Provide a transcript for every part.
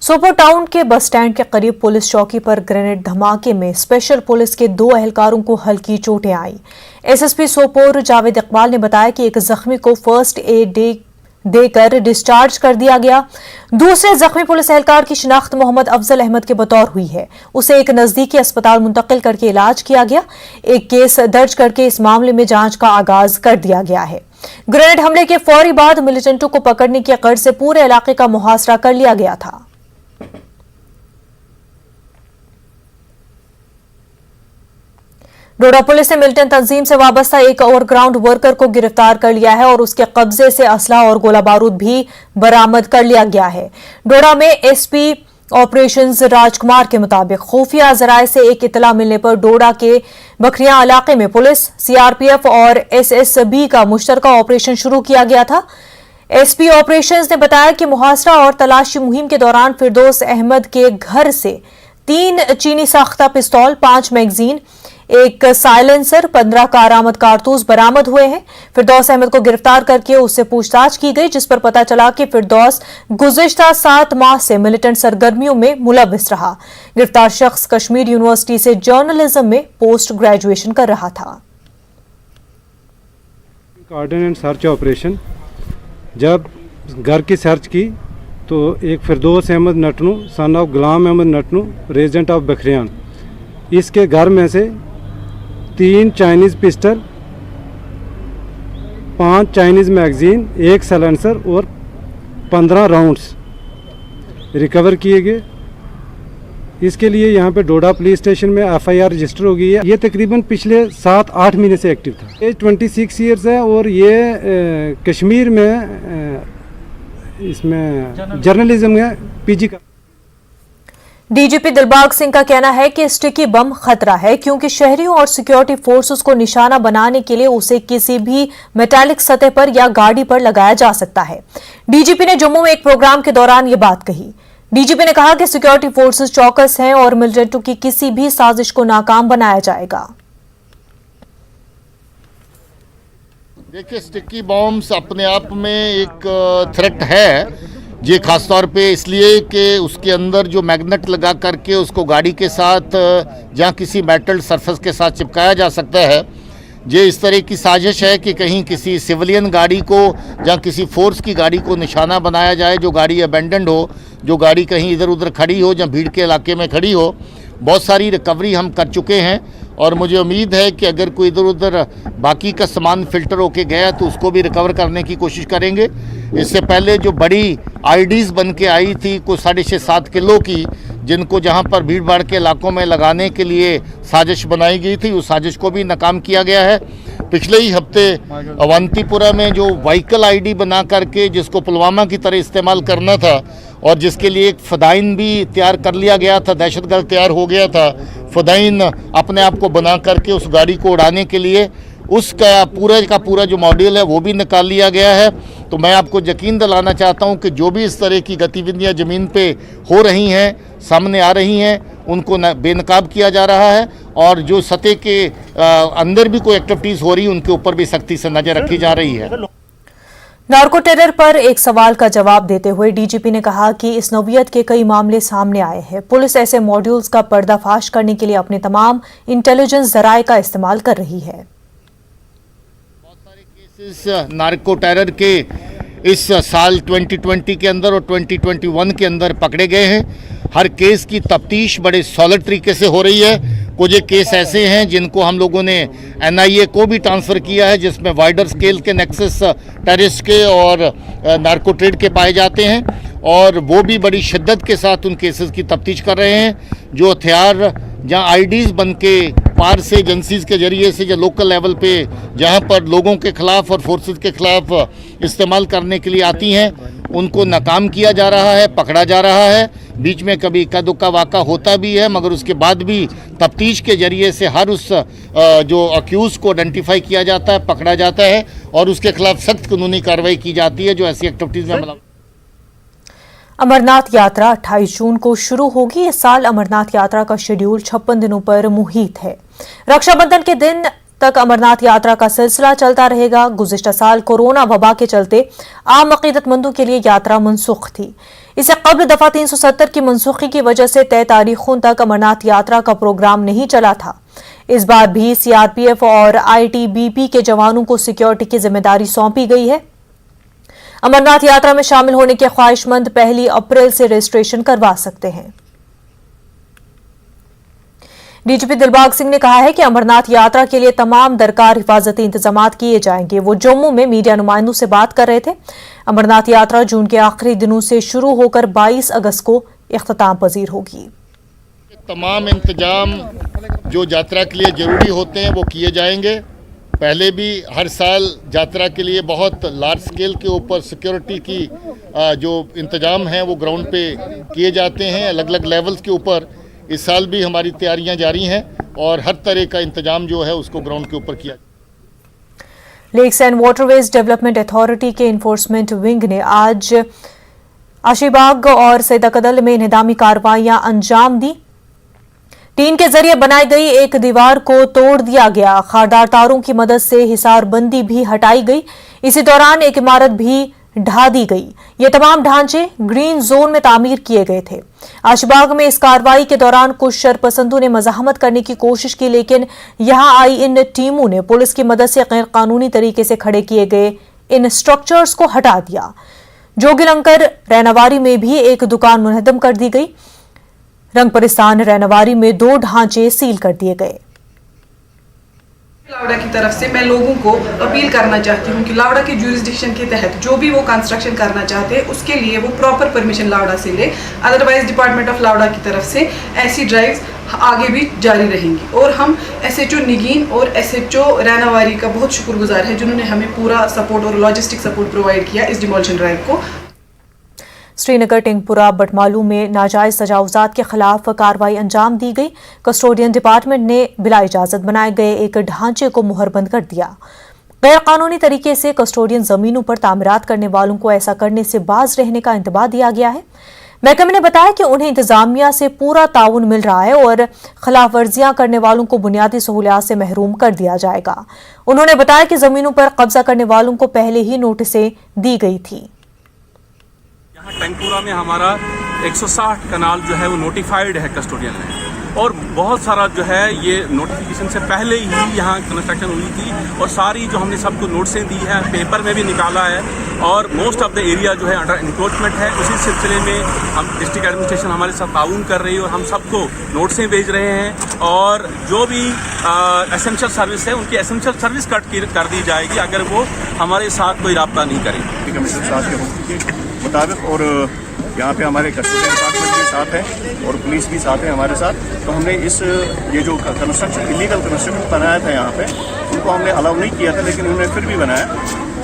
Sopore town के bus stand के करीब पुलिस चौकी पर ग्रेनेड धमाके में स्पेशल पुलिस के 2 एहलकारों को हल्की चोटें आई। एसएसपी सोपोर जावेद इकबाल ने बताया कि एक जख्मी को फर्स्ट एड देकर डिस्चार्ज कर दिया गया। दूसरे जख्मी पुलिस एहलकार की शिनाख्त मोहम्मद अफजल अहमद के बतौर हुई है। उसे एक नजदीकी अस्पताल मुंतकिल करके इलाज किया गया। एक केस दर्ज करके इस मामले में जांच का आगाज कर दिया गया है। ग्रेनेड हमले के फौरी बाद मिलिटेंटों को पकड़ने की गर्ज से पूरे इलाके का मुहासरा कर लिया गया था। डोडा पुलिस ने मिलिटेंट तंजीम से वाबस्ता एक ओवरग्राउंड वर्कर को गिरफ्तार कर लिया है और उसके कब्जे से असला और गोला बारूद भी बरामद कर लिया गया है। डोडा में एसपी ऑपरेशंस राजकुमार के मुताबिक खुफिया जराये से एक इतला मिलने पर डोडा के बखरिया इलाके में पुलिस, सीआरपीएफ और एसएसबी का मुश्तरका ऑपरेशन शुरू किया गया था। एसपी ऑपरेशंस ने बताया कि मुहासरा और तलाशी मुहिम के दौरान फिरदौस अहमद के घर से 3 चीनी साख्ता पिस्तौल, 5 मैगजीन, एक साइलेंसर, 15 कारआमद कारतूस बरामद हुए हैं। फिरदौस अहमद को गिरफ्तार करके उससे पूछताछ की गई, जिस पर पता चला कि फिरदौस गुज़िश्ता 7 माह से मिलिटेंट सरगर्मियों में मुलव्विस रहा। गिरफ्तार शख्स कश्मीर यूनिवर्सिटी से जर्नलिज्म में पोस्ट ग्रेजुएशन कर रहा था। ऑर्डिनेंस सर्च ऑपरेशन जब घर की सर्च की तो एक Firdous Ahmad Natnu son of Ghulam Ahmad Natnu resident of Bakhriyan, इसके घर में से 3 चाइनीज़ पिस्टल, 5 चाइनीज़ मैगजीन, एक साइलेंसर और 15 राउंड्स रिकवर किए गए। इसके लिए यहाँ पे डोडा पुलिस स्टेशन में एफआईआर रजिस्टर हो गई है। ये तकरीबन पिछले 7-8 महीने से एक्टिव था। ये 26 ईयर्स है और ये कश्मीर में इसमें जर्नलिज्म में पीजी का। डीजीपी दिलबाग सिंह का कहना है कि स्टिकी बम खतरा है, क्योंकि शहरियों और सिक्योरिटी फोर्सेस को निशाना बनाने के लिए उसे किसी भी मेटालिक सतह पर या गाड़ी पर लगाया जा सकता है। डीजीपी ने जम्मू में एक प्रोग्राम के दौरान ये बात कही। डीजीपी ने कहा कि सिक्योरिटी फोर्सेस चौकस हैं और मिलिटेंटों की किसी भी साजिश को नाकाम बनाया जाएगा। देखिए, स्टिकी बॉम्ब्स अपने आप में एक थ्रेट है, ये खासतौर पे इसलिए कि उसके अंदर जो मैग्नेट लगा करके उसको गाड़ी के साथ या किसी मेटल सरफेस के साथ चिपकाया जा सकता है। ये इस तरह की साजिश है कि कहीं किसी सिविलियन गाड़ी को या किसी फोर्स की गाड़ी को निशाना बनाया जाए, जो गाड़ी अबेंडेंड हो, जो गाड़ी कहीं इधर उधर खड़ी हो या भीड़ के इलाके में खड़ी हो। बहुत सारी रिकवरी हम कर चुके हैं और मुझे उम्मीद है कि अगर कोई इधर उधर बाकी का सामान फिल्टर होके गया तो उसको भी रिकवर करने की कोशिश करेंगे। इससे पहले जो बड़ी आईडीज़ बन के आई थी कुछ 6.5-7 किलो की, जिनको जहां पर भीड़ भाड़ के इलाकों में लगाने के लिए साजिश बनाई गई थी, उस साजिश को भी नाकाम किया गया है। पिछले ही हफ्ते अवंतीपुरा में जो व्हीकल आईडी बना करके जिसको पुलवामा की तरह इस्तेमाल करना था और जिसके लिए एक फदाइन भी तैयार कर लिया गया था, दहशतगर्द तैयार हो गया था, फदाइन अपने आप को बना करके उस गाड़ी को उड़ाने के लिए, उसका पूरा जो मॉड्यूल है वो भी निकाल लिया गया है। तो मैं आपको यकीन दिलाना चाहता हूं कि जो भी इस तरह की गतिविधियां ज़मीन पे हो रही हैं, सामने आ रही हैं, उनको बेनकाब किया जा रहा है और जो सतह के अंदर भी कोई एक्टिविटीज़ हो रही है उनके ऊपर भी सख्ती से नज़र रखी जा रही है। नार्को टेरर पर एक सवाल का जवाब देते हुए डीजीपी ने कहा कि इस नौयत के कई मामले सामने आए हैं। पुलिस ऐसे मॉड्यूल्स का पर्दाफाश करने के लिए अपने तमाम इंटेलिजेंस जराये का इस्तेमाल कर रही है। बहुत सारे केसेस नार्को टेरर के इस साल 2020 के अंदर और 2021 के अंदर पकड़े गए हैं। हर केस की तफ्तीश बड़े सॉलिड तरीके से हो रही है। कुछ केस ऐसे हैं जिनको हम लोगों ने एनआईए को भी ट्रांसफ़र किया है, जिसमें वाइडर स्केल के नेक्सस टेररिस्ट के और नार्को ट्रेड के पाए जाते हैं और वो भी बड़ी शिद्दत के साथ उन केसेस की तफ्तीश कर रहे हैं। जो हथियार जहाँ आईडीज़ बन के पार से एजेंसीज़ के ज़रिए से या लोकल लेवल पे जहाँ पर लोगों के ख़िलाफ़ और फोर्सेस के ख़िलाफ़ इस्तेमाल करने के लिए आती हैं, उनको नाकाम किया जा रहा है, पकड़ा जा रहा है। बीच में कभी इक्का दुक्का वाक़ा होता भी है, मगर उसके बाद भी तफ्तीश के ज़रिए से हर उस जो अक्यूज़ को आइडेंटिफाई किया जाता है, पकड़ा जाता है और उसके खिलाफ सख्त कानूनी कार्रवाई की जाती है जो ऐसी एक्टिविटीज़ में मतलब। अमरनाथ यात्रा 28 जून को शुरू होगी। इस साल अमरनाथ यात्रा का शेड्यूल 56 दिनों पर मुहित है। रक्षाबंधन के दिन तक अमरनाथ यात्रा का सिलसिला चलता रहेगा। गुज़िश्ता साल कोरोना वबा के चलते आम अकीदतमंदों के लिए यात्रा मनसूख थी। इससे कबल दफा 370 की मनसूखी की वजह से तय तारीखों तक अमरनाथ यात्रा का प्रोग्राम नहीं चला था। इस बार भी सीआरपीएफ और आईटीबीपी के जवानों को सिक्योरिटी की जिम्मेदारी सौंपी गई है। अमरनाथ यात्रा में शामिल होने के ख्वाहिशमंद 1 अप्रैल से रजिस्ट्रेशन करवा सकते हैं। डीजीपी दिलबाग सिंह ने कहा है कि अमरनाथ यात्रा के लिए तमाम दरकार हिफाजती इंतजाम किए जाएंगे। वो जम्मू में मीडिया नुमाइंदों से बात कर रहे थे। अमरनाथ यात्रा जून के आखिरी दिनों से शुरू होकर 22 अगस्त को इख्तिताम पजीर होगी। तमाम इंतजाम जो यात्रा के लिए ज़रूरी होते हैं वो किए जाएंगे। पहले भी हर साल यात्रा के लिए बहुत लार्ज स्केल के ऊपर सिक्योरिटी की जो इंतजाम हैं वो ग्राउंड पे किए जाते हैं अलग अलग लेवल्स के ऊपर। इस साल भी हमारी तैयारियां जारी हैं और हर तरह का इंतजाम जो है उसको ग्राउंड के ऊपर किया। Lakes and waterways development authority के इन्फोर्समेंट विंग ने आज आशीबाग और सैदाकदल में इंहदामी कार्रवाइयां अंजाम दी। टीन के जरिए बनाई गई एक दीवार को तोड़ दिया गया। खारदार तारों की मदद से हिसारबंदी भी हटाई गई। इसी दौरान एक इमारत भी ढा दी गई। ये तमाम ढांचे ग्रीन जोन में तामीर किए गए थे। आशीबाग में इस कार्रवाई के दौरान कुछ शरपसंदों ने मज़ाहमत करने की कोशिश की, लेकिन यहां आई इन टीमों ने पुलिस की मदद से गैर कानूनी तरीके से खड़े किए गए इन स्ट्रक्चर्स को हटा दिया। जोगिलंकर रैनावारी में भी एक दुकान मुनहदम कर दी गई। रंगपरिस्तान रैनावारी में 2 ढांचे सील कर दिए गए। लावड़ा की तरफ से मैं लोगों को अपील करना चाहती हूँ कि लावड़ा के ज्यूरिसडिक्शन के तहत जो भी वो कंस्ट्रक्शन करना चाहते हैं उसके लिए वो प्रॉपर परमिशन लावड़ा से ले। अदरवाइज डिपार्टमेंट ऑफ लावड़ा की तरफ से ऐसी ड्राइव्स आगे भी जारी रहेंगी। और हम एसएचओ निगीन और एसएचओ रैनावारी का बहुत शुक्रगुजार है जिन्होंने हमें पूरा सपोर्ट और लॉजिस्टिक सपोर्ट प्रोवाइड किया इस डिमोलिशन ड्राइव को। श्रीनगर टिंगपुरा बटमालू में नाजायज तजावुजात के खिलाफ कार्रवाई अंजाम दी गई। कस्टोडियन डिपार्टमेंट ने बिला इजाजत बनाए गए एक ढांचे को मुहरबंद कर दिया। गैर कानूनी तरीके से कस्टोडियन जमीनों पर तामीरात करने वालों को ऐसा करने से बाज रहने का इंतबाह दिया गया है। महकमे ने बताया कि उन्हें इंतजामिया से पूरा ताउन मिल रहा है और खिलाफ वर्जियां करने वालों को बुनियादी सहूलियात से महरूम कर दिया जाएगा। उन्होंने बताया कि जमीनों पर कब्जा करने वालों को पहले ही नोटिसें दी गई थी। टेंगपुरा में हमारा 160 कनाल जो है वो नोटिफाइड है कस्टोडियन में, और बहुत सारा जो है ये नोटिफिकेशन से पहले ही यहाँ कंस्ट्रक्शन हुई थी और सारी जो हमने सबको नोटिसें दी है, पेपर में भी निकाला है और मोस्ट ऑफ द एरिया जो है अंडर इंक्रोचमेंट है। उसी सिलसिले में हम डिस्ट्रिक्ट एडमिनिस्ट्रेशन हमारे साथ ताउन कर रही है और हम सबको नोटिसें भेज रहे हैं और जो भी एसेंशियल सर्विस है उनकी एसेंशियल सर्विस कट कर दी जाएगी अगर वो हमारे साथ कोई राब्ता नहीं करेंगे। कमिश्नर साहब के हुक्म के मुताबिक और यहाँ पे हमारे कस्टोडियन डिपार्टमेंट भी साथ है और पुलिस भी साथ है हमारे साथ। तो हमने ये जो कंस्ट्रक्शन इलीगल कंस्ट्रक्शन बनाया था यहाँ पे उनको हमने अलाउ नहीं किया था, लेकिन उन्होंने फिर भी बनाया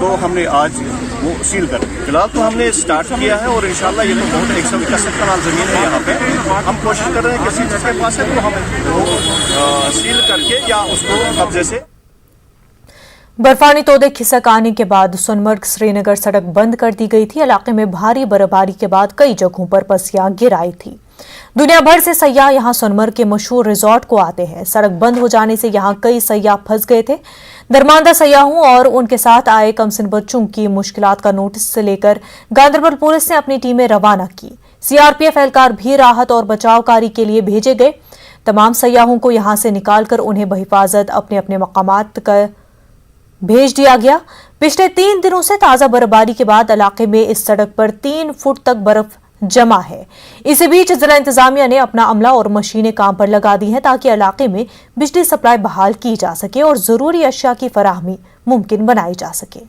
तो हमने आज वो सील कर दिया। फिलहाल तो हमने स्टार्ट किया है और इंशाल्लाह ये तो बहुत 161 कनाल ज़मीन है यहाँ पे। हम कोशिश कर रहे हैं कि जिसके पास है तो हम वो सील करके या उसको कब्जे से। बर्फानी तोदे खिसक आने के बाद सोनमर्ग श्रीनगर सड़क बंद कर दी गई थी। इलाके में भारी बर्फबारी के बाद कई जगहों पर पसियां गिर आई थी। दुनिया भर से सयाह यहां सोनमर्ग के मशहूर रिजॉर्ट को आते हैं। सड़क बंद हो जाने से यहां कई सयाह फंस गए थे। दरमानदा सयाहों और उनके साथ आए कमसिन बच्चों की मुश्किलात का नोटिस लेकर गांदरबल पुलिस ने अपनी टीमें रवाना की। सीआरपीएफ एहलकार भी राहत और बचाव कार्य के लिए भेजे गए। तमाम सयाहों को यहां से निकालकर उन्हें बहिफाजत अपने अपने मकामात का भेज दिया गया। पिछले 3 दिनों से ताजा बर्फबारी के बाद इलाके में इस सड़क पर 3 फुट तक बर्फ जमा है। इसी बीच जिला इंतजामिया ने अपना अमला और मशीनें काम पर लगा दी हैं ताकि इलाके में बिजली सप्लाई बहाल की जा सके और जरूरी अशिया की फराहमी मुमकिन बनाई जा सके।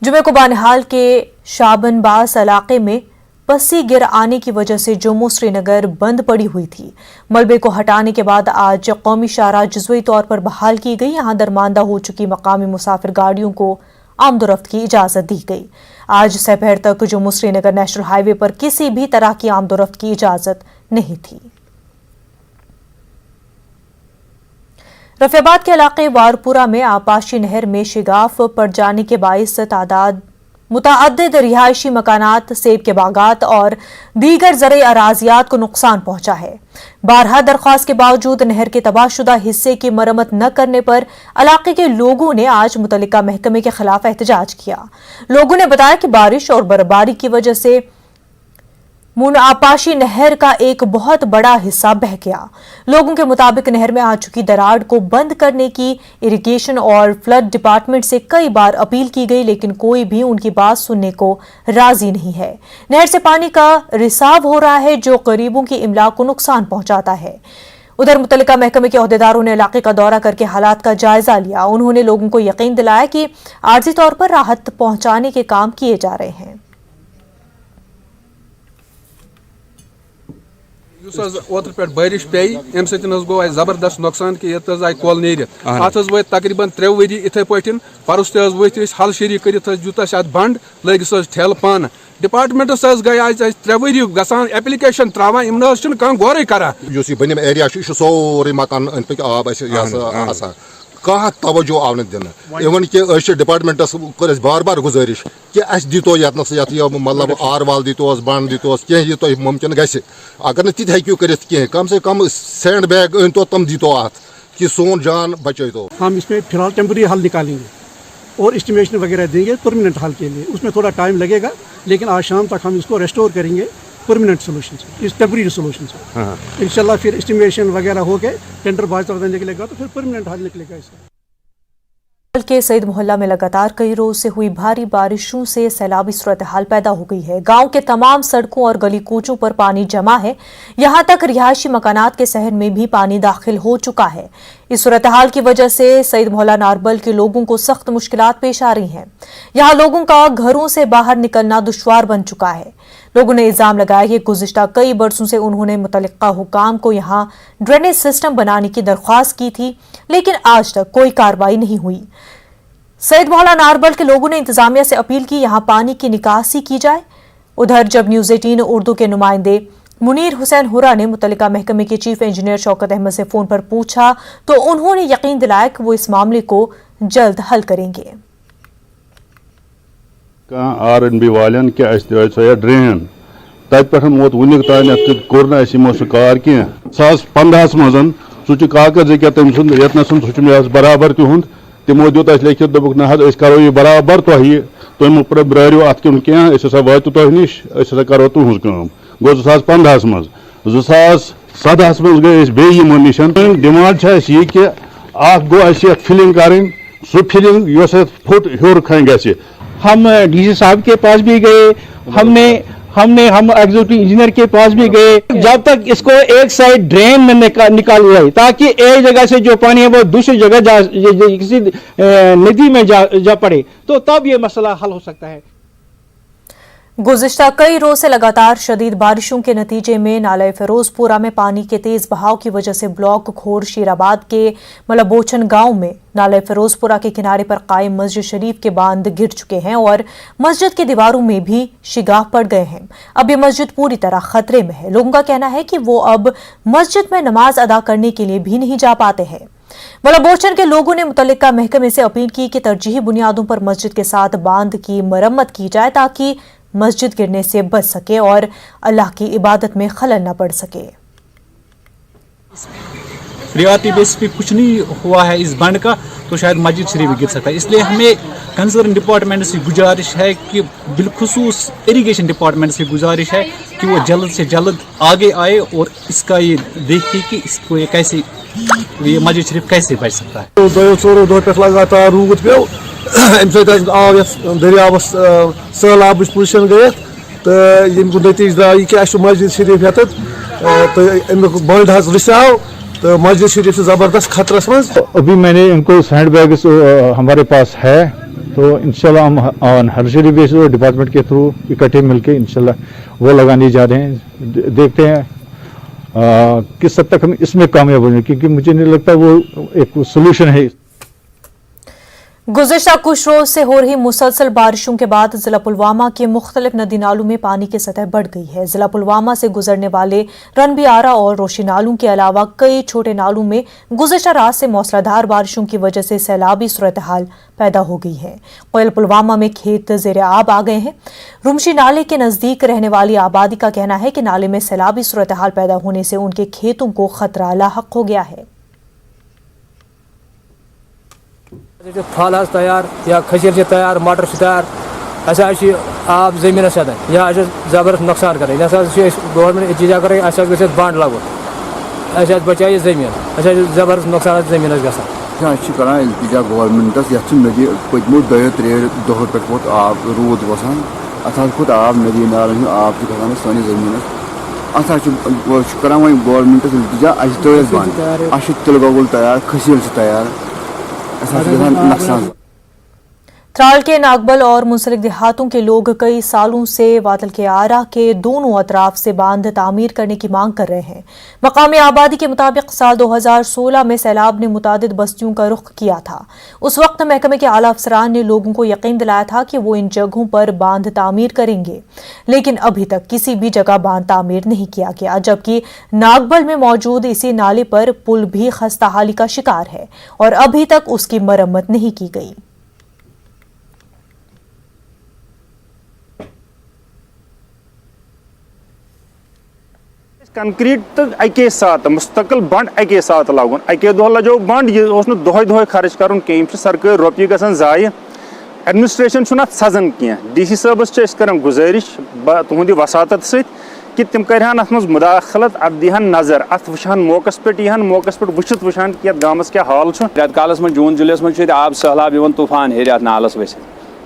जुमे को बानिहाल के शाबनबास इलाके में पस्सी गिर आने की वजह से जम्मू श्रीनगर बंद पड़ी हुई थी। मलबे को हटाने के बाद आज कौमी शाहराह जुज़वी तौर पर बहाल की गई। यहां दरमानदा हो चुकी मकामी मुसाफिर गाड़ियों को आमदोरफ्त की इजाजत दी गई। आज दोपहर तक जम्मू श्रीनगर नेशनल हाईवे पर किसी भी तरह की आमदोरफ्त की इजाजत नहीं थी। रफियाबाद के इलाके वारपुरा में आपाशी नहर में शिगाफ पड़ जाने के बाइस तादाद मुतअद्दिद रिहायशी मकानात, सेब के बागात और दीगर ज़रई अराजियात को नुकसान पहुंचा है। बारहा दरख्वास्त के बावजूद नहर के तबाहशुदा हिस्से की मरम्मत न करने पर इलाके के लोगों ने आज मुतल्लिका महकमे के खिलाफ एहतजाज किया। लोगों ने बताया कि बारिश और बर्फबारी की वजह से मुनापाशी नहर का एक बहुत बड़ा हिस्सा बह गया। लोगों के मुताबिक नहर में आ चुकी दरार को बंद करने की इरिगेशन और फ्लड डिपार्टमेंट से कई बार अपील की गई, लेकिन कोई भी उनकी बात सुनने को राजी नहीं है। नहर से पानी का रिसाव हो रहा है जो गरीबों की इमलाक को नुकसान पहुंचाता है। उधर मुतल्लिका महकमे के ओहदेदारों ने इलाके का दौरा करके हालात का जायजा लिया। उन्होंने लोगों को यकीन दिलाया कि आर्जी तौर पर राहत पहुंचाने के काम किए जा रहे हैं। ओतर पे बारिश पे अम सो जबरदस्त नुकसान कि ये आई कल नीर अत वो तकरीबन 3 वरी इथे पन परस ते हल शरी कर यूत अत बंड लगिस ठेल पान डिपार्टमेंटस गई आज 3 वरी गसान एप्लिकेशन त्रावान इम कह गौर करा बनिम एरिया सोरे मकान अंद पक आब कह तवज्जो आव दिन इवन कि डिपार्टमेंटस कर बार बार गुजारिश कि दीतो मतलब आर वाल दीतोस बंड दीतोस कह मुमकिन गि अगर न ति हेक्यू कर कम से कम सैंड बैग अन तो तम दीतो अत कि सोन जान बचे तो हम इसमें फिलहाल टेम्पररी हल निकालेंगे और एस्टिमेशन वगैरह देंगे परमानेंट हल के लिए। उसमें थोड़ा टाइम लगेगा लेकिन आज शाम तक हम इसको रेस्टोर करेंगे परमानेंट सोल्यूशन से, इस टेम्पररी सोल्यूशन से। इंशाल्लाह फिर एस्टिमेशन वगैरह हो के टेंडर बाज तौर निकलेगा तो फिर परमानेंट हल निकलेगा इसका। के सईद मोहल्ला में लगातार कई रोज से हुई भारी बारिशों से सैलाबी सूरत हाल पैदा हो गई है। गांव के तमाम सड़कों और गली कूचों पर पानी जमा है। यहां तक रिहायशी मकानात के शहर में भी पानी दाखिल हो चुका है। इस सूरत हाल की वजह से सईद मोहल्ला नारबल के लोगों को सख्त मुश्किलात पेश आ रही हैं। यहां लोगों का घरों से बाहर निकलना दुश्वार बन चुका है। लोगों ने इल्जाम लगाया कि गुज़िश्ता कई बरसों से उन्होंने मुतल्लिका हुकाम को यहां ड्रेनेज सिस्टम बनाने की दरख्वास्त की थी, लेकिन आज तक कोई कार्रवाई नहीं हुई। सईद मोहल्ला नारबल के लोगों ने इंतजामिया से अपील की यहां पानी की निकासी की जाए। उधर जब न्यूज़ 18 उर्दू के नुमाइंदे मुनीर हुसैन हुरा ने मुतल्लिका महकमे के चीफ इंजीनियर शौकत अहमद से फोन पर पूछा तो उन्होंने यकीन दिलाया कि वो इस मामले को जल्द हल करेंगे। RNB वालन कि ड्रेन तत पे वोत वनिक तान कोर नमो सह कार कह 2015 मज सह कागज क्या तम सह बराबर तिहुंद तमो दुत लिखित दोक ना करो यह बराबर तुम ब्रो अत कुन क्या वात तुह नश करो तुज गो 2015 मज 2017 मज गई बे नश डिमांड यह कि गो फिलिंग करें सह फिलिंग यस फुट हर खन ग हम डीसी साहब के पास भी गए, हम एग्जीक्यूटिव इंजीनियर के पास भी गए। जब तक इसको एक साइड ड्रेन में निकाल जाए ताकि एक जगह से जो पानी है वो दूसरी जगह किसी नदी में जा पड़े तो तब ये मसला हल हो सकता है। गुज़िश्ता कई रोज से लगातार शदीद बारिशों के नतीजे में नाला फिरोजपुरा में पानी के तेज बहाव की वजह से ब्लॉक खोर शीराबाद के मलबोचन गांव में नाला फिरोजपुरा के किनारे पर कायम मस्जिद शरीफ के बांध गिर चुके हैं और मस्जिद की दीवारों में भी शिगाह पड़ गए हैं। अब ये मस्जिद पूरी तरह खतरे में है। लोगों का कहना है कि वो अब मस्जिद में नमाज अदा करने के लिए भी नहीं जा पाते हैं। मलबोचन के लोगों ने मुतल्लिका महकमे से अपील की कि तरजीही बुनियादों पर मस्जिद के साथ बांध की मरम्मत की जाए ताकि मस्जिद गिरने से बच सके और अल्लाह की इबादत में खलल न पड़ सके। रियाती बेस पे कुछ नहीं हुआ है इस बंड का तो शायद मस्जिद शरीफ गिर सकता है। इसलिए हमें कंसर्न डिपार्टमेंट से गुजारिश है कि बिलखुसूस इरिगेशन डिपार्टमेंट से गुजारिश है कि वो जल्द से जल्द आगे आए और इसका ये देखे कि इसको कैसे ये मस्जिद शरीफ कैसे बच सकता है। दो पे लगातार रूद पे दरियावस सैलाब पोजिशन गई तो यमुक नतीज द्राव कि मस्जिद शरीफ हेत तो अमुक बंड रिसाव तो मस्जिद शरीफ से ज़बरदस्त खतरस मज। अभी मैंने इनको सैंड बैग हमारे पास है तो इंशाल्लाह हम हर शरीफ बेस डिपार्टमेंट के थ्रू इकट्ठे मिलके इंशाल्लाह वो लगाने जा रहे हैं। देखते हैं किस हद तक हम इसमें कामयाब होंगे क्योंकि मुझे नहीं लगता वो एक सोल्यूशन है। गुज़िश्ता कुछ रोज से हो रही मुसलसल बारिशों के बाद जिला पुलवामा के मुख्तलिफ नदी नालों में पानी की सतह बढ़ गई है। जिला पुलवामा से गुजरने वाले रनबियारा और रोशी नालों के अलावा कई छोटे नालों में गुज़िश्ता रात से मौसलाधार बारिशों की वजह से सैलाबी सूरत हाल पैदा हो गई है। कोयल पुलवामा में खेत ज़ेरे आब आ गए हैं। रुमशी नाले के नजदीक रहने वाली आबादी का कहना है कि नाले में सैलाबी सूरत हाल पैदा होने से उनके खेतों को खतरा लाहक हो गया है। फल तैयार या खजीर तैयार मटर तैयार आब जमीन यह जबरदस्त नुकसान कर गवर्नमेंट इजा कर बंड लगुन बचाए जमीन जबरदस्त नुकसान जमीन कर इल्तिजा गवर्नमेंटस ये नदी पतमो 2-3 दह पे वोत आब रूद वसान अत खोत आब नदी नालन आब गसान सानी जमीन अत कर गवर्नमेंटस इल्तिजा बंद तिल गगुल तैयार खसील तैयार त्राल के नागबल और मुंसलिक देहातों के लोग कई सालों से वातल के आरा के दोनों अतराफ से बांध तामीर करने की मांग कर रहे हैं। मकामी आबादी के मुताबिक साल 2016 में सैलाब ने मुतादिद बस्तियों का रुख किया था। उस वक्त महकमे के आला अफसरान ने लोगों को यकीन दिलाया था कि वो इन जगहों पर बांध तामीर करेंगे, लेकिन अभी तक किसी भी जगह बांध तामीर नहीं किया गया, जबकि नागबल में मौजूद इसी नाले पर पुल भी खस्ताहाली का शिकार है और अभी तक उसकी मरम्मत नहीं की गई। कंक्रीट तो अके साथ मुस्तकिल बंड अके साथ लागुन अके दह लजो बंड यह दोह खर्च कर सरकारी रोपये गसान जाय एडमिनिस्ट्रेशन सजन की DC साहबस कर गुजारिश तुहद वसात कि तम करहन अत मुदाखलत अत दिहन नजर अत वुचान मौकस पे यहान मौकस पे वुचित वुचान कि गामस क्या हाल रैत कालस में जून जुलाईस में आब सहलाब तूफान हेर अत नालस वसित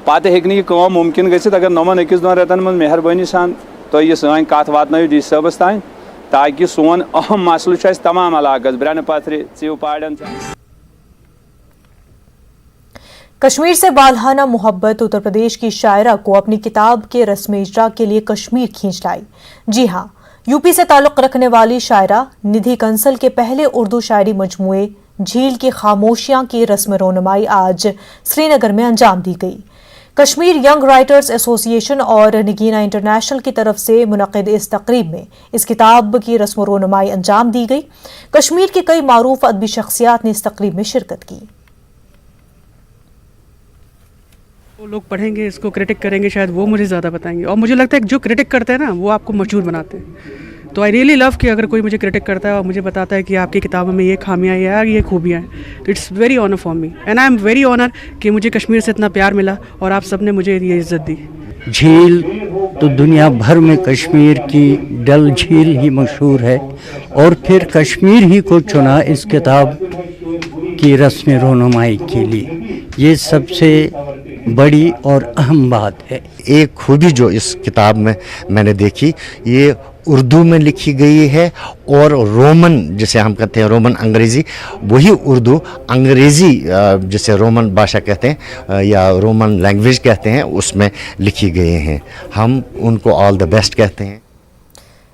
पे हे मुमकिन गसित अगर नमन अकिस दोन रेतन में मेहरबानी सान तो यह सन कत वातन DC साहबस तान ताकि सोन अहम मसल तमाम इलाकस ब्रन पथर चीव पाड़न। कश्मीर से बालहाना मोहब्बत उत्तर प्रदेश की शायरा को अपनी किताब के रस्म इजरा के लिए कश्मीर खींच लाई। जी हां, यूपी से ताल्लुक रखने वाली शायरा निधि कंसल के पहले उर्दू शायरी मजमूए झील की खामोशियां की रस्म रोनुमाई आज श्रीनगर में अंजाम दी गई। कश्मीर यंग राइटर्स एसोसिएशन और नगीना इंटरनेशनल की तरफ से मुनक़िद इस तकरीब में इस किताब की रस्म रोनुमाई अंजाम दी गई। कश्मीर के कई मारूफ अदबी शख्सियात ने इस तकरीब में शिरकत की। वो लोग पढ़ेंगे, इसको क्रिटिक करेंगे, शायद वो मुझे ज़्यादा बताएंगे, और मुझे लगता है कि जो क्रिटिक करते हैं ना वो आपको मशहूर बनाते हैं। तो आई रियली लव कि अगर कोई मुझे क्रिटिक करता है और मुझे बताता है कि आपकी किताबों में ये खामियाँ हैं या ये खूबियाँ हैं, तो it's very honour for me and I am very honour कि मुझे कश्मीर से इतना प्यार मिला और आप सब ने मुझे ये इज़्ज़त दी। झील तो दुनिया भर में कश्मीर की डल झील ही मशहूर है और फिर कश्मीर ही को चुना इस किताब की रस्म रोनुमाई के लिए, ये सबसे बड़ी और अहम बात है। एक खूबी जो इस किताब में मैंने देखी, ये उर्दू में लिखी गई है और रोमन जिसे हम कहते हैं रोमन अंग्रेज़ी, वही उर्दू अंग्रेज़ी जिसे रोमन भाषा कहते हैं या रोमन लैंग्वेज कहते हैं उसमें लिखी गई हैं। हम उनको ऑल द बेस्ट कहते हैं।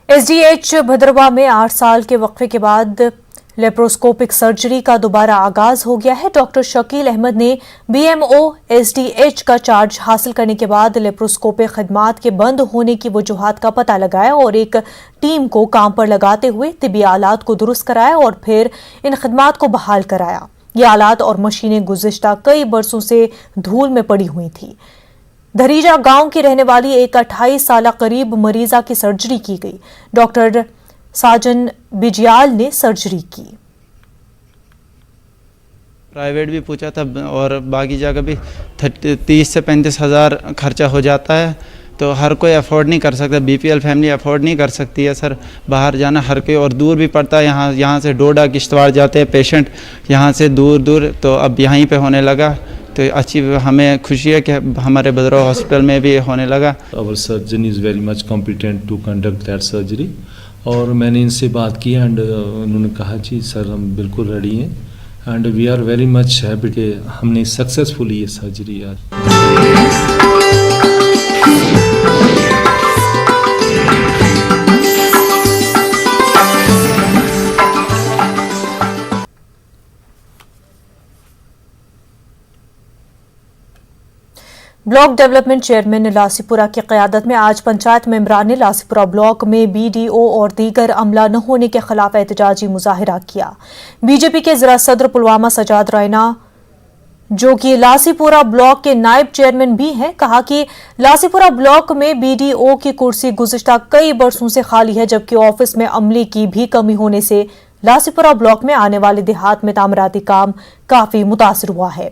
SDH भद्रवा में 8 साल के वक्फे के बाद लेप्रोस्कोपिक सर्जरी का दोबारा आगाज हो गया है। डॉक्टर शकील अहमद ने BMO SDH का चार्ज हासिल करने के बाद लेप्रोस्कोपिक खदमात के बंद होने की वजूहात का पता लगाया और एक टीम को काम पर लगाते हुए तिबी आलात को दुरुस्त कराया और फिर इन खदमात को बहाल कराया। ये आलात और मशीनें गुज़िश्ता कई बरसों से धूल में पड़ी हुई थी। धरीजा गांव की रहने वाली एक 28 साल करीब मरीजा की सर्जरी की गई। डॉक्टर साजन बिजियाल ने सर्जरी की। प्राइवेट भी पूछा था और बाकी जगह भी 30 से 35 हज़ार खर्चा हो जाता है, तो हर कोई अफोर्ड नहीं कर सकता। BPL फैमिली अफोर्ड नहीं कर सकती है सर, बाहर जाना हर कोई, और दूर भी पड़ता है। यहाँ से डोडा किश्तवाड़ जाते हैं पेशेंट, यहाँ से दूर, तो अब यहीं पे होने लगा, तो अच्छी हमें खुशी है कि हमारे भद्रवा हॉस्पिटल में भी होने लगा। Our surgeon is very much competent to conduct that surgery, और मैंने इनसे बात की एंड उन्होंने कहा जी सर हम बिल्कुल रेडी हैं and we are very much happy कि हमने सक्सेसफुली ये सर्जरी आज ब्लॉक डेवलपमेंट चेयरमैन लासीपुरा की क़यादत में आज पंचायत मेंबरान ने लासीपुरा ब्लॉक में BDO और दीगर अमला न होने के खिलाफ एहतजाजी मुजाहिरा किया। बीजेपी के जिला सदर पुलवामा सजाद रैना, जो कि लासीपुरा ब्लॉक के नायब चेयरमैन भी हैं, कहा कि लासीपुरा ब्लॉक में BDO की कुर्सी गुज़िश्ता कई बरसों से खाली है, जबकि ऑफिस में अमले की भी कमी होने से लासीपुरा ब्लॉक में आने वाले देहात में तामीराती काम काफी मुतासर हुआ है।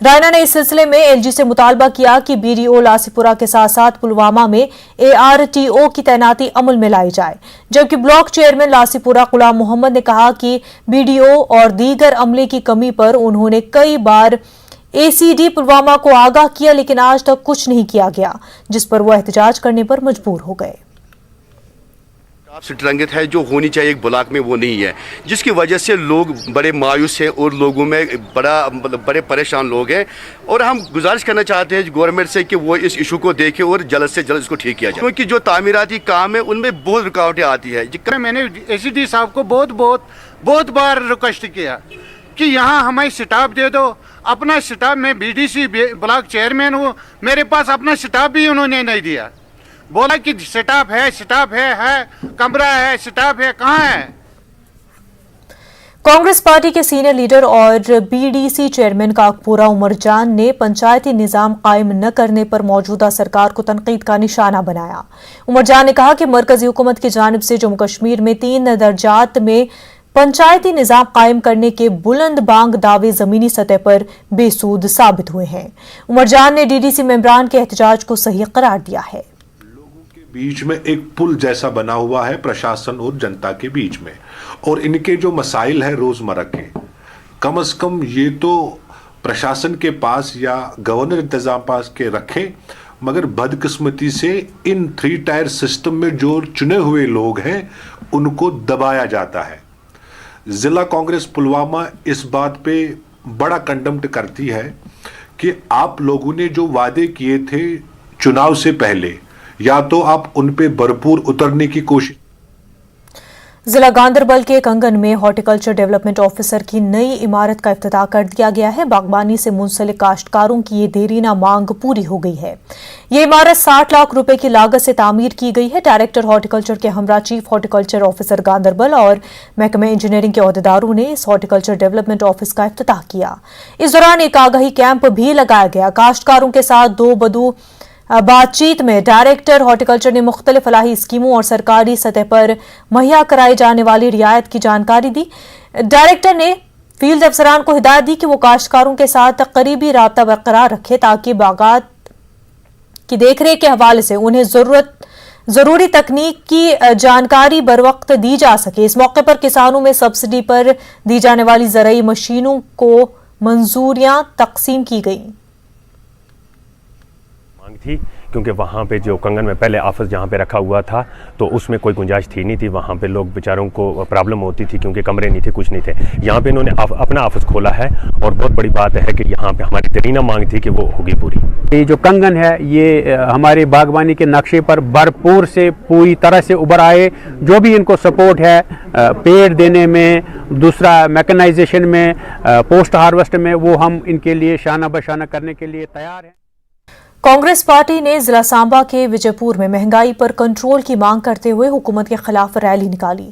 रायना ने इस सिलसिले में LG से मुतालबा किया कि BDO लासीपुरा के साथ साथ पुलवामा में ARTO की तैनाती अमल में लाई जाए, जबकि ब्लॉक चेयरमैन लासीपुरा गुलाम मोहम्मद ने कहा कि BDO और दीगर अमले की कमी पर उन्होंने कई बार ACD पुलवामा को आगाह किया, लेकिन आज तक कुछ नहीं किया गया, जिस पर वो एहतजाज करने पर मजबूर हो गए। सिटरंगित है जो होनी चाहिए एक ब्लॉक में, वो नहीं है, जिसकी वजह से लोग बड़े मायूस हैं और लोगों में बड़े परेशान लोग हैं। और हम गुजारिश करना चाहते हैं गवर्नमेंट से कि वो इस इशू को देखे और जल्द से जल्द इसको ठीक किया जाए, क्योंकि जो तामीराती काम है उनमें बहुत रुकावटें आती है। मैंने ACD साहब को बहुत बार रिक्वेस्ट किया कि यहाँ हमें स्टाफ दे दो, अपना स्टाफ। मैं BDC ब्लॉक चेयरमैन हूँ, मेरे पास अपना स्टाफ भी उन्होंने नहीं दिया। बोला कि स्टाफ है कमरा है, स्टाफ है, कहाँ है? कांग्रेस पार्टी के सीनियर लीडर और BDC चेयरमैन काकपुरा उमर जान ने पंचायती निजाम कायम न करने पर मौजूदा सरकार को तनकीद का निशाना बनाया। उमर जान ने कहा कि मरकजी हुकूमत की जानिब से जम्मू कश्मीर में 3 दर्जात में पंचायती निजाम कायम करने के बुलंद बांग दावे जमीनी सतह पर बेसूद साबित हुए हैं। उमर जान ने DDC मेंबरान के एहतजाज को सही करार दिया है। बीच में एक पुल जैसा बना हुआ है प्रशासन और जनता के बीच में, और इनके जो मसाइल है रोजमर्रा के, कम से कम ये तो प्रशासन के पास या गवर्नर इंतजाम पास के रखें, मगर बदकिस्मती से इन 3 टायर सिस्टम में जो चुने हुए लोग हैं उनको दबाया जाता है। जिला कांग्रेस पुलवामा इस बात पे बड़ा कंडम्ड करती है कि आप लोगों ने जो वादे किए थे चुनाव से पहले, या तो आप उन पे भरपूर उतरने की कोशिश। जिला गांदरबल के कंगन में हॉर्टिकल्चर डेवलपमेंट ऑफिसर की नई इमारत का इफ्तिताह कर दिया गया है। बागबानी से मुंसलिक काश्तकारों की ये देरीना मांग पूरी हो गई है। ये इमारत 60 लाख रुपए की लागत से तामीर की गई है। डायरेक्टर हॉर्टिकल्चर के हमरा चीफ हॉर्टिकल्चर ऑफिसर गांदरबल और महकमे इंजीनियरिंग के अहदेदारों ने इस हॉर्टिकल्चर डेवलपमेंट ऑफिस का इफ्तिताह किया। इस दौरान एक आगाही कैंप भी लगाया गया। काश्तकारों के साथ 2 बदू बातचीत में डायरेक्टर हॉर्टिकल्चर ने मुख्तलिफ फलाही स्कीमों और सरकारी सतह पर मुहैया कराई जाने वाली रियायत की जानकारी दी। डायरेक्टर ने फील्ड अफसरान को हिदायत दी कि वो काश्तकारों के साथ करीबी राब्ता बरकरार रखे, ताकि बागात की देखरेख के हवाले से उन्हें जरूरी तकनीक की जानकारी बर वक्त दी जा सके। इस मौके पर किसानों में सब्सिडी पर दी जाने वाली ज़राई मशीनों को मंजूरियां तकसीम की गई थी, क्योंकि वहाँ पे जो कंगन में पहले ऑफिस जहाँ पे रखा हुआ था तो उसमें कोई गुंजाइश थी नहीं थी। वहाँ पे लोग बेचारों को प्रॉब्लम होती थी क्योंकि कमरे नहीं थे, कुछ नहीं थे। यहाँ पे इन्होंने अपना ऑफिस खोला है और बहुत बड़ी बात है कि यहाँ पे हमारी तरीना मांग थी कि वो होगी पूरी। ये जो कंगन है ये हमारे बागवानी के नक्शे पर भरपूर से पूरी तरह से उभर आए। जो भी इनको सपोर्ट है पेड़ देने में, दूसरा मैकेनाइजेशन में, पोस्ट हार्वेस्ट में, वो हम इनके लिए शाना बशाना करने के लिए तैयार हैं। कांग्रेस पार्टी ने जिला सांबा के विजयपुर में महंगाई पर कंट्रोल की मांग करते हुए हुकूमत के खिलाफ रैली निकाली।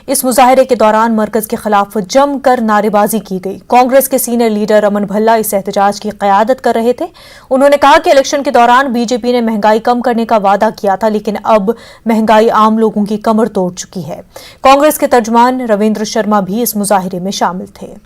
इस मुजाहरे के दौरान मरकज के खिलाफ जमकर नारेबाजी की गई। कांग्रेस के सीनियर लीडर रमन भल्ला इस एहतजाज की क़यादत कर रहे थे। उन्होंने कहा कि इलेक्शन के दौरान बीजेपी ने महंगाई कम करने का वादा किया था, लेकिन अब महंगाई आम लोगों की कमर तोड़ चुकी है। कांग्रेस के तर्जमान रविंद्र शर्मा भी इस मुजाहरे में शामिल थे।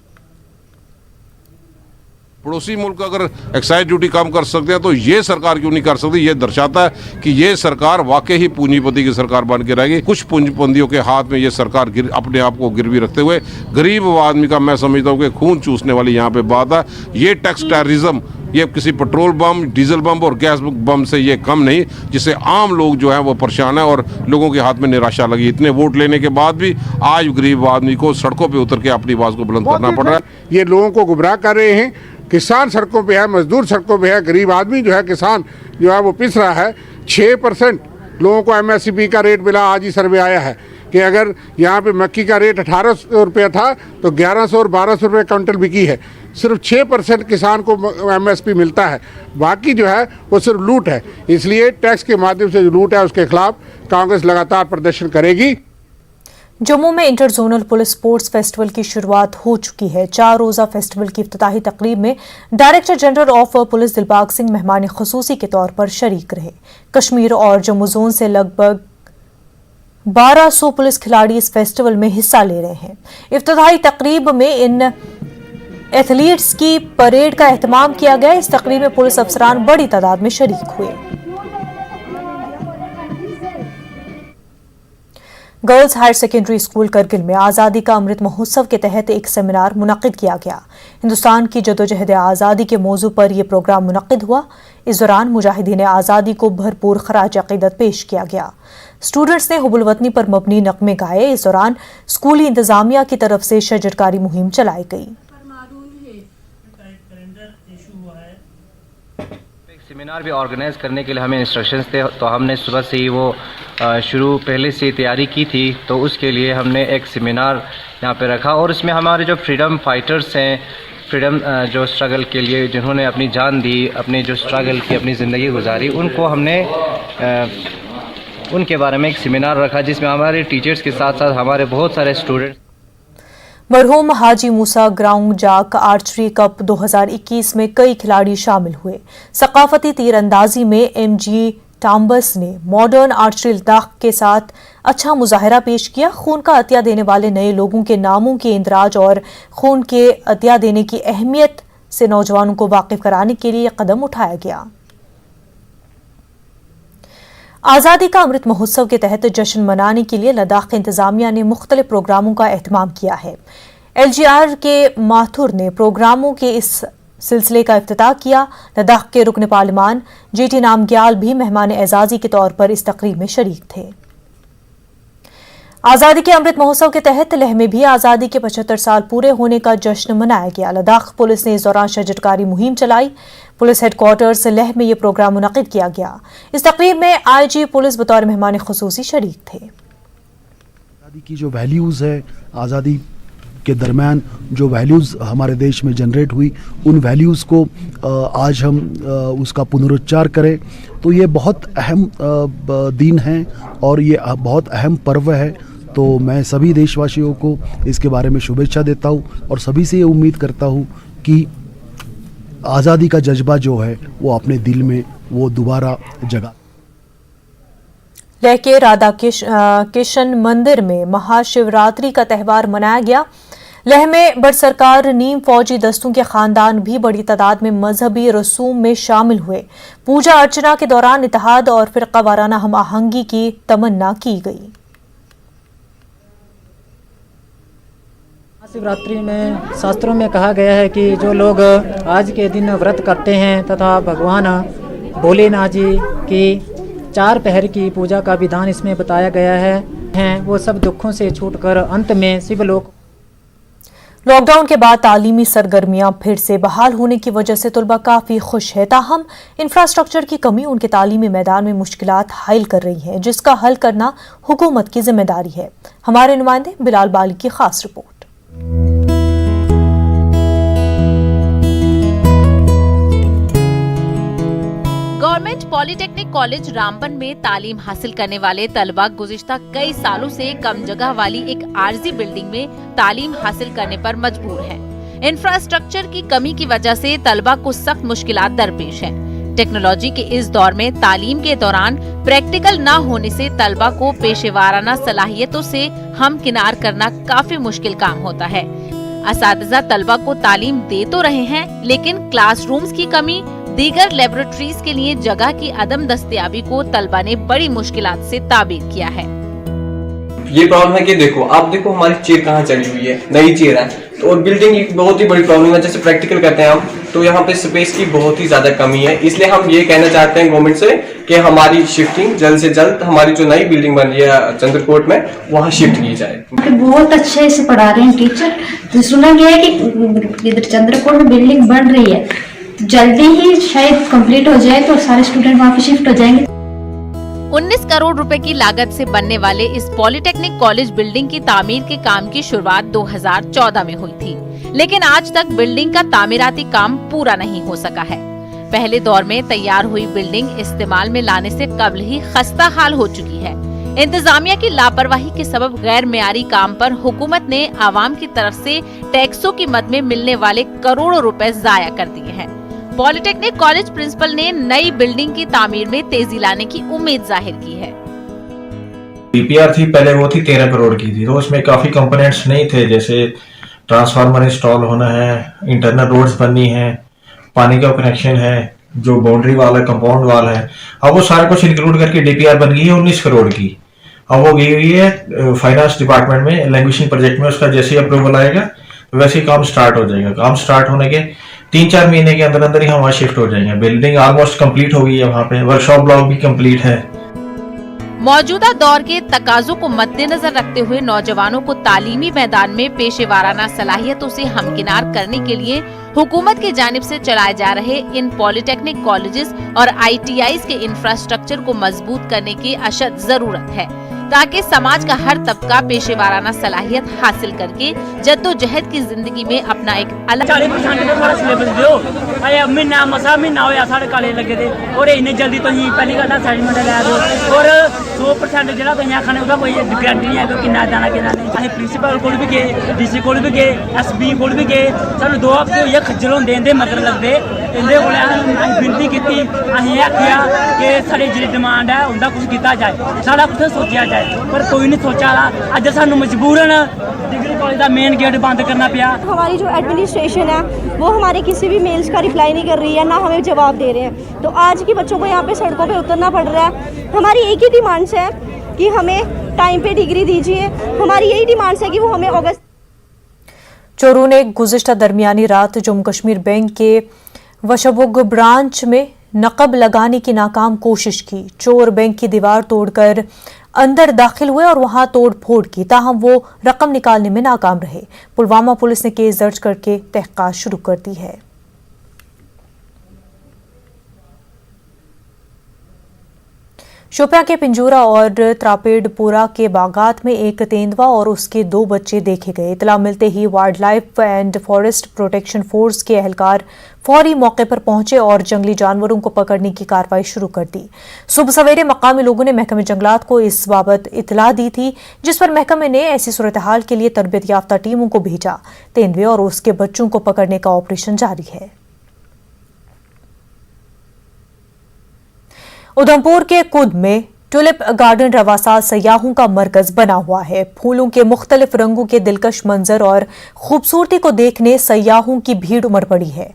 पड़ोसी मुल्क अगर एक्साइज ड्यूटी कम कर सकते हैं तो ये सरकार क्यों नहीं कर सकती। ये दर्शाता है कि ये सरकार वाकई ही पूंजीपति की सरकार बन के रहेगी। कुछ पूंजीपतियों के हाथ में ये सरकार अपने आप को गिरवी रखते हुए गरीब आदमी का मैं समझता हूँ कि खून चूसने वाली यहाँ पे बात है। ये टैक्स टेररिज्म ये किसी पेट्रोल बम, डीजल बम और गैस बम से ये कम नहीं, जिससे आम लोग जो है वो परेशान है और लोगों के हाथ में निराशा लगी। इतने वोट लेने के बाद भी आज गरीब आदमी को सड़कों पे उतर के अपनी आवाज़ को बुलंद करना पड़ रहा है। ये लोगों को गुमराह कर रहे हैं। किसान सड़कों पे है, मजदूर सड़कों पे है, गरीब आदमी जो है, किसान जो है वो पिस रहा है। 6% लोगों को MSP का रेट मिला। आज ही सर्वे आया है कि अगर यहाँ पे मक्की का रेट 1800 रुपया था तो 1100 और 1200 रुपये क्विंटल बिकी है। सिर्फ 6% किसान को MSP मिलता है, बाकी जो है वो सिर्फ लूट है। इसलिए टैक्स के माध्यम से जो लूट है उसके खिलाफ कांग्रेस लगातार प्रदर्शन करेगी। जम्मू में inter zonal police sports festival की शुरुआत हो चुकी है। 4 रोज़ा फेस्टिवल की इफ्तिताही तकरीब में director general of police Dilbag Singh मेहमान खुसूसी के तौर पर शरीक रहे। कश्मीर और जम्मू जोन से लगभग 1200 पुलिस खिलाड़ी इस फेस्टिवल में हिस्सा ले रहे हैं। इफ्तिताही तकरीब में इन एथलीट्स की परेड का एहतमाम किया गया। इस तकरीब में पुलिस अफसरान बड़ी तादाद में शरीक हुए। Girls higher secondary school Kargil में आज़ादी का अमृत महोत्सव के तहत एक सेमिनार मुनक्किद किया गया। हिंदुस्तान की जदोजहद आज़ादी के मौजू पर यह प्रोग्राम मुनक्किद हुआ। इस दौरान मुजाहिदीन आज़ादी को भरपूर खराज अक़ीदत पेश किया गया। स्टूडेंट्स ने हुब्बुल वतनी पर मबनी नग़मे गाए। इस दौरान स्कूली इंतजामिया की तरफ से शजरकारी मुहिम चलाई गई। सेमिनार भी ऑर्गेनाइज करने के लिए हमें इंस्ट्रक्शंस थे, तो हमने सुबह से ही वो पहले से तैयारी की थी। तो उसके लिए हमने एक सेमिनार यहाँ पे रखा और इसमें हमारे जो फ्रीडम फाइटर्स हैं, फ्रीडम जो स्ट्रगल के लिए जिन्होंने अपनी जान दी, अपनी जो स्ट्रगल की अपनी ज़िंदगी गुजारी, उनको हमने उनके बारे में एक सेमिनार रखा जिसमें हमारे टीचर्स के साथ साथ हमारे बहुत सारे स्टूडेंट्स। मरहूम हाजी मूसा ग्राउंड जाक आर्चरी कप 2021 में कई खिलाड़ी शामिल हुए। सकाफती तीरंदाजी में MG टाम्बस ने मॉडर्न आर्चरी लद्दाख के साथ अच्छा मुजाहरा पेश किया। खून का अतिया देने वाले नए लोगों के नामों के इंदराज और खून के अतिया देने की अहमियत से नौजवानों को वाकिफ कराने के लिए कदम उठाया गया। आज़ादी का अमृत महोत्सव के तहत जश्न मनाने के लिए लद्दाख इंतजामिया ने मुख्तलिफ प्रोग्रामों का एहतमाम किया है। LGR के माथुर ने प्रोग्रामों के इस सिलसिले का इफ्तिताह किया। लद्दाख के रुकन पार्लिमान JT नामग्याल भी मेहमान एजाजी के तौर पर इस तकरीब में शरीक थे। आज़ादी के अमृत महोत्सव के तहत लेह में भी आज़ादी के 75 साल पूरे होने का जश्न मनाया गया। लद्दाख पुलिस ने इस दौरान शजरकारी मुहिम चलाई। पुलिस हेडक्वार्टर्स लेह में यह प्रोग्राम मुनक्किद किया गया। इस तकरीब में IG पुलिस बतौर मेहमान खुसूसी शरीक थे। आज़ादी की जो वैल्यूज़ है, आज़ादी के दरमियान जो वैल्यूज़ हमारे देश में जनरेट हुई, उन वैल्यूज़ को आज हम उसका पुनरुच्चार करें तो ये बहुत अहम दिन है और ये बहुत अहम पर्व है। तो मैं सभी देशवासियों को इसके बारे में शुभेच्छा देता हूँ और सभी से ये उम्मीद करता हूँ कि आज़ादी का जज्बा जो है वो अपने दिल में वो दोबारा जगा। लेह के राधा किशन मंदिर में महाशिवरात्रि का त्यौहार मनाया गया। लेह में बरसरकार नीम फौजी दस्तों के खानदान भी बड़ी तादाद में मजहबी रसूम में शामिल हुए। पूजा अर्चना के दौरान इत्तेहाद और फिरका वाराना हम आहंगी की तमन्ना की गई। शिवरात्रि में शास्त्रों में कहा गया है कि जो लोग आज के दिन व्रत करते हैं तथा भगवान भोलेनाथ जी की 4 पहर की पूजा का विधान इसमें बताया गया है वो सब दुखों से छूटकर अंत में शिवलोक। लॉकडाउन के बाद तालीमी सरगर्मियां फिर से बहाल होने की वजह से तलबा काफ़ी खुश है। ताहम इंफ्रास्ट्रक्चर की कमी उनके तालीमी मैदान में मुश्किलात हाइल कर रही है, जिसका हल करना हुकूमत की जिम्मेदारी है। हमारे नुमाइंदे बिलाल बाली की खास report. Government polytechnic college Ramban में तालीम हासिल करने वाले तलबा गुज़िश्ता कई सालों से कम जगह वाली एक आरजी बिल्डिंग में तालीम हासिल करने पर मजबूर हैं। इंफ्रास्ट्रक्चर की कमी की वजह से तलबा को सख्त मुश्किलात दरपेश हैं। टेक्नोलॉजी के इस दौर में तालीम के दौरान प्रैक्टिकल न होने से तलबा को पेशेवाराना सलाहियतों से हमकिनार करना काफी मुश्किल काम होता है। असातिज़ा तलबा को तालीम दे तो रहे हैं, लेकिन क्लासरूम्स की कमी, दीगर लेबोरेटरीज के लिए जगह की अदम दस्तयाबी को तलबा ने बड़ी मुश्किलात से ताबीर किया है। ये प्रॉब्लम है कि देखो हमारी चेयर कहाँ चली हुई है, नई चेयर है, तो और बिल्डिंग एक बहुत ही बड़ी प्रॉब्लम है। जैसे प्रैक्टिकल करते हैं हम, तो यहाँ पे स्पेस की बहुत ही ज्यादा कमी है। इसलिए हम ये कहना चाहते हैं गवर्नमेंट से कि हमारी शिफ्टिंग जल्द से जल्द हमारी जो नई बिल्डिंग बन रही है चंद्रकोट में, वहाँ शिफ्ट की जाए। बहुत अच्छे से पढ़ा रहे हैं टीचर। तो सुना गया है कि इधर चंद्रकोट में बिल्डिंग बन रही है, जल्दी ही शायद कंप्लीट हो जाए तो सारे स्टूडेंट वहाँ पे शिफ्ट हो जाएंगे। 19 करोड़ रुपए की लागत से बनने वाले इस पॉलिटेक्निक कॉलेज बिल्डिंग की तामीर के काम की शुरुआत 2014 में हुई थी। लेकिन आज तक बिल्डिंग का तामीराती काम पूरा नहीं हो सका है। पहले दौर में तैयार हुई बिल्डिंग इस्तेमाल में लाने से कबल ही खस्ता हाल हो चुकी है। इंतजामिया की लापरवाही के सबब गैर मेयारी काम पर हुकूमत ने आवाम की तरफ से टैक्सों की मद में मिलने वाले करोड़ों रुपए जाया कर दिए हैं। पॉलिटेक्निक कॉलेज प्रिंसिपल ने नई बिल्डिंग की तामीर में तेजी लाने की उम्मीद जाहिर की है। डीपीआर थी पहले, वो थी 13 करोड़ की थी, तो उसमें काफी कंपोनेंट्स नहीं थे, जैसे ट्रांसफार्मर इंस्टॉल होना है, इंटरनल रोड्स बननी है, पानी का कनेक्शन है, जो बाउंड्री वाल है, कंपाउंड वाल है। अब वो सारा कुछ इंक्लूड करके डीपीआर बन गई है 19 करोड़ की। अब वो गई हुई है फाइनेंस डिपार्टमेंट में लैंग्वेजिंग प्रोजेक्ट में, उसका जैसे ही अप्रूवल आएगा वैसे ही काम स्टार्ट हो जाएगा। काम स्टार्ट होने के 3-4 महीने के अंदर अंदर ही हम वहाँ शिफ्ट हो जाएंगे। बिल्डिंग ऑलमोस्ट कंप्लीट हो गई है, वहाँ पे वर्कशॉप ब्लॉक भी कंप्लीट है। मौजूदा दौर के तकाजों को मद्देनजर रखते हुए नौजवानों को तालीमी मैदान में पेशेवाराना सलाहियतों से हमकिनार करने के लिए हुकूमत की जानिब से चलाए जा रहे इन पॉलिटेक्निक कॉलेजेस और ITIs के इंफ्रास्ट्रक्चर को मजबूत करने की अशद जरूरत है, ताकि समाज का हर तबका पेशेवाराना सलाहियत हासिल करके जद्दोजहद की जिंदगी में अपना एक अलग 40% थोड़ा सिलेबस दो महीना मसा महीना होया साढ़े कालेज लगे थे और इन्नी जल्दी तो पहली गल असाइनमेंट लै दो और 100% जो तुम आखने उसका कोई गारंटी नहीं है कि कितना जाना कि नहीं। अं प्रिंसीपल को भी गए, DC को भी गए, SB को भी गए, सू 2 हफ्ते होइए खज्जल होंदे इंदे मगर लगदे। इंदे कोल विनती की अं आखिया कि साड़ी जी डिमांड है उनका कुछ किया जाए, सारा कुछ सोचा जाए, पर कोई नहीं सोचा। अज सानू मजबूरन डिग्री कॉलेज का मेन गेट बंद करना पिया। हमारी जो एडमिनिस्ट्रेशन है वो हमारे किसी भी मेल्स का रिप्लाई नहीं कर रही है, ना हमें जवाब दे रहे हैं। तो आज की बच्चों को यहाँ पे सड़कों पे उतरना पड़ रहा है। हमारी एक ही डिमांड्स है कि हमें टाइम पे डिग्री दीजिए। हमारी यही डिमांड्स है कि वो हमें अगस्त। चोरों ने गुज़िश्ता दरमियानी रात जम्मू कश्मीर बैंक के वशबुग ब्रांच में नकब लगाने की नाकाम कोशिश की। चोर बैंक की दीवार तोड़कर अंदर दाखिल हुए और वहां तोड़ फोड़ की, ताहम वो रकम निकालने में नाकाम रहे। पुलवामा पुलिस ने केस दर्ज करके तहकीकात शुरू कर दी है। शोपियां के पिंजूरा और त्रापेडपुरा के बागात में एक तेंदुआ और उसके 2 बच्चे देखे गए। इतला मिलते ही wildlife and forest protection force के एहलकार फौरी मौके पर पहुंचे और जंगली जानवरों को पकड़ने की कार्रवाई शुरू कर दी। सुबह सवेरे मकामी लोगों ने महकमे जंगलात को इस बाबत इतला दी थी, जिस पर महकमे ने ऐसी सूरत हाल के लिए तरबियत याफ्ता टीमों को भेजा। तेंदुए और उसके बच्चों को पकड़ने का ऑपरेशन जारी है। उधमपुर के कुद में टुलिप गार्डन रवासा सयाहों का मरकज बना हुआ है। फूलों के मुख्तलिफ रंगों के दिलकश मंजर और खूबसूरती को देखने सयाहों की भीड़ उमड़ पड़ी है।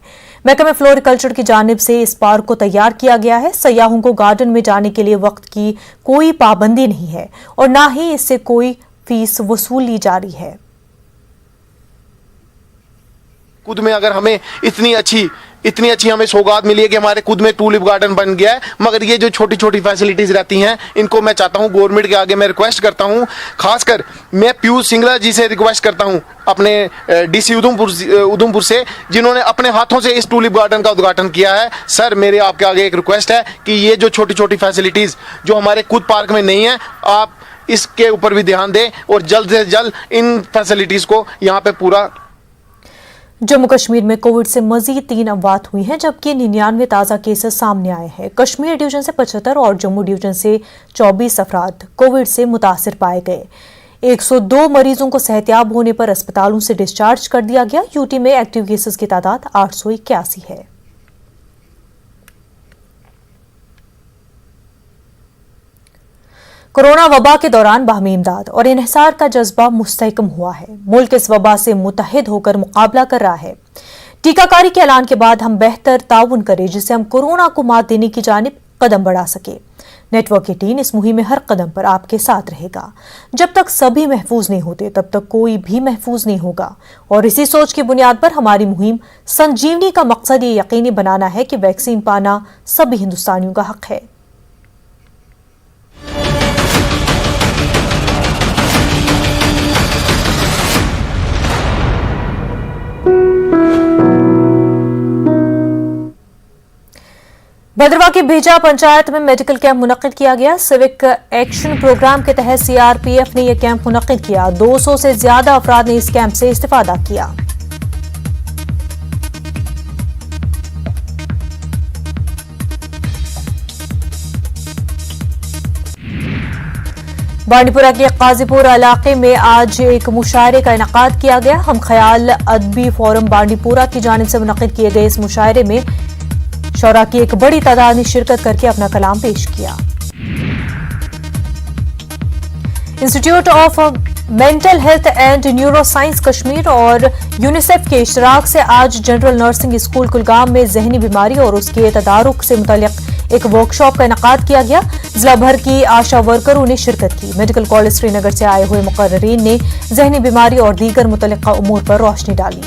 महकमे फ्लोरिकल्चर की जानिब से इस पार्क को तैयार किया गया है। सयाहों को गार्डन में जाने के लिए वक्त की कोई पाबंदी नहीं है और न ही इससे कोई फीस वसूली जा रही है। कुद में अगर हमें इतनी अच्छी हमें सौगात मिली है कि हमारे खुद में टूलिप गार्डन बन गया है, मगर ये जो छोटी छोटी फैसिलिटीज रहती हैं इनको मैं चाहता हूँ गवर्नमेंट के आगे मैं रिक्वेस्ट करता हूँ। खासकर मैं पीयूष सिंगला जी से रिक्वेस्ट करता हूँ, अपने DC उधमपुर से, जिन्होंने अपने हाथों से इस टूलिप गार्डन का उद्घाटन किया है। सर, मेरे आपके आगे एक रिक्वेस्ट है कि ये जो छोटी छोटी फैसिलिटीज जो हमारे खुद पार्क में नहीं है, आप इसके ऊपर भी ध्यान दें और जल्द से जल्द इन फैसिलिटीज को यहाँ पे पूरा। जम्मू कश्मीर में कोविड से मजीद 3 अमवात हुई हैं, जबकि 99 ताज़ा केसेस सामने आए हैं। कश्मीर डिवीजन से 75 और जम्मू डिवीजन से 24 अफराद कोविड से मुतासिर पाए गए। 102 मरीजों को सेहतियाब होने पर अस्पतालों से डिस्चार्ज कर दिया गया। यूटी में एक्टिव केसेस की तादाद 881 है। कोरोना वबा के दौरान बाहमी इमदाद और इन्हिसार का जज्बा मुस्तहकम हुआ है। मुल्क इस वबा से मुत्तहिद होकर मुकाबला कर रहा है। टीकाकारी के ऐलान के बाद हम बेहतर ताउन करें, जिससे हम कोरोना को मात देने की जानिब कदम बढ़ा सके। नेटवर्क 18 इस मुहिम में हर कदम पर आपके साथ रहेगा। जब तक सभी महफूज नहीं होते तब तक कोई भी महफूज नहीं होगा, और इसी सोच की बुनियाद पर हमारी मुहिम संजीवनी का मकसद ये यकीनी बनाना है कि वैक्सीन पाना सभी हिंदुस्तानियों का हक है। भद्रवाह की भेजा पंचायत में मेडिकल कैंप मुनक्किद किया गया। सिविक एक्शन प्रोग्राम के तहत CRPF ने यह कैंप मुनक्किद किया। 200 से ज्यादा अफराद ने इस कैंप से इस्तिफादा किया। बांडीपुरा के काजीपुर इलाके में आज एक मुशायरे का इनेकाद किया गया। हम ख्याल अदबी फोरम बांडीपुरा की जानिब से मुनक्किद किए गए इस मुशायरे में शौरा की एक बड़ी तादाद ने शिरकत करके अपना कलाम पेश किया। Institute of mental health and neuro science Kashmir और यूनिसेफ के इश्तराक से आज जनरल नर्सिंग स्कूल कुलगाम में जहनी बीमारी और उसके तदारुक से मुतल्लिक एक वर्कशॉप का इनेकाद किया गया। जिला भर की आशा वर्करों ने शिरकत की। मेडिकल कॉलेज श्रीनगर से आए हुए मुकर्रीन ने जहनी बीमारी और दीगर मुतल्लिका उमूर पर रोशनी डाली।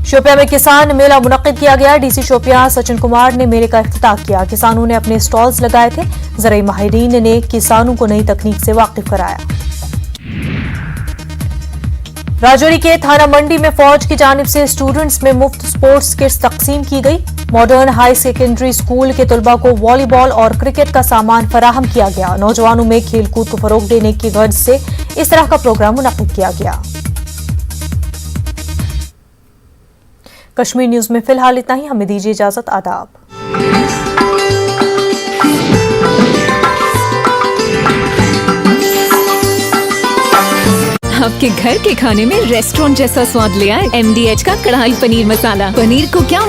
शोपियां में किसान मेला मुनक्किद किया गया। डीसी शोपियां सचिन कुमार ने मेले का इफ्तिताह किया। किसानों ने अपने स्टॉल्स लगाए थे। ज़राई माहिरीन ने किसानों को नई तकनीक से वाकिफ कराया। राजौरी के थाना मंडी में फौज की जानिब से स्टूडेंट्स में मुफ्त स्पोर्ट्स किट्स तकसीम की गई। मॉडर्न हाई सेकेंडरी स्कूल के तलबा को वॉलीबॉल और क्रिकेट का सामान फराहम किया गया। नौजवानों में खेलकूद को फरोग देने की गर्ज से इस तरह का प्रोग्राम मुनक्किद किया गया। कश्मीर न्यूज में फिलहाल इतना ही। हमें दीजिए इजाजत। आदाब। आपके घर के खाने में रेस्टोरेंट जैसा स्वाद ले आए MDH का कढ़ाई पनीर मसाला। पनीर को क्या